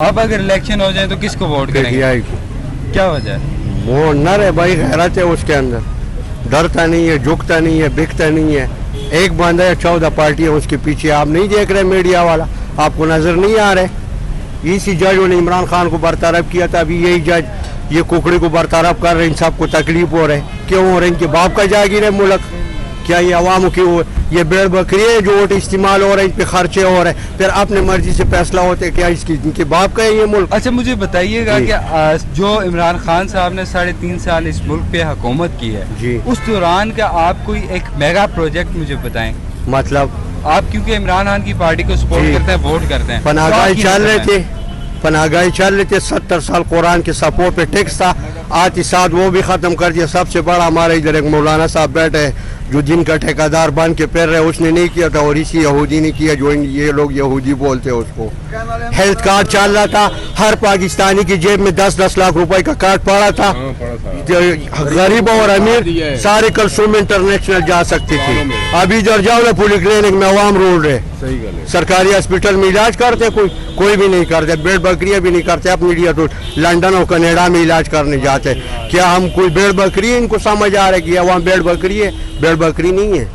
आप अगर इलेक्शन हो जाए तो किसको वोट करेंगे? PTI को। क्या वजह है? वो नर है भाई, गैरत है उसके अंदर, डरता नहीं है, झुकता नहीं है, बिकता नहीं है। एक बंदा है, 14 पार्टियां उसके पीछे। आप नहीं देख रहे मीडिया वाला, आपको नजर नहीं आ रहे। इसी जजों ने इमरान खान को बरतरफ किया था, अभी यही जज ये कुकड़ी को बरतरफ कर रहे हैं। इन सबको तकलीफ हो रहे, क्यों हो रहे? इनके बाप का जागीर है मुल्क। क्या ये अवाम की ये भेड़ बकरी है जो वोट इस्तेमाल हो रहे हैं, इन पे खर्चे हो रहे हैं, फिर अपने मर्जी से फैसला होते हैं? क्या इसकी इनके बाप का है ये मुल्क? अच्छा मुझे बताइएगा कि जो इमरान खान साहब ने 3.5 साल इस मुल्क पे हुकूमत की है जी, उस दौरान का आप कोई एक मेगा प्रोजेक्ट मुझे बताएं। मतलब आप क्योंकि इमरान खान की पार्टी को सपोर्ट जी। करते हैं, वोट करते हैं, पनाहगाही तो चल रहे थे, पनाहगाही चल रहे थे। 70 साल कुरान के सपोर्ट पे टैक्स था, आज साथ वो भी खत्म कर दिया। सबसे बड़ा हमारे इधर एक मौलाना साहब बैठे हैं जो दिन का ठेकेदार बन के फिर रहे, उसने नहीं किया था, और इसी यहूदी ने किया जो ये लोग यहूदी बोलते हैं उसको। हेल्थ कार्ड चल रहा था, हर पाकिस्तानी की जेब में 10-10 लाख रुपए का कार्ड पड़ा था। गरीब और अमीर सारे कलसूम इंटरनेशनल जा सकते थे। अभी इधर जाओ ना पुलिस क्लिनिक में अवाम रोड रहे, सरकारी हॉस्पिटल में इलाज करते कोई भी नहीं करते, भेड़ बकरियां भी नहीं करते। अब मीडिया तो लंदन और कनाडा में इलाज करने जाते। क्या हम कोई भेड़ बकरी है? इनको समझ आ रहा है कि अवाम भेड़ बकरी है? भेड़ बकरी नहीं है।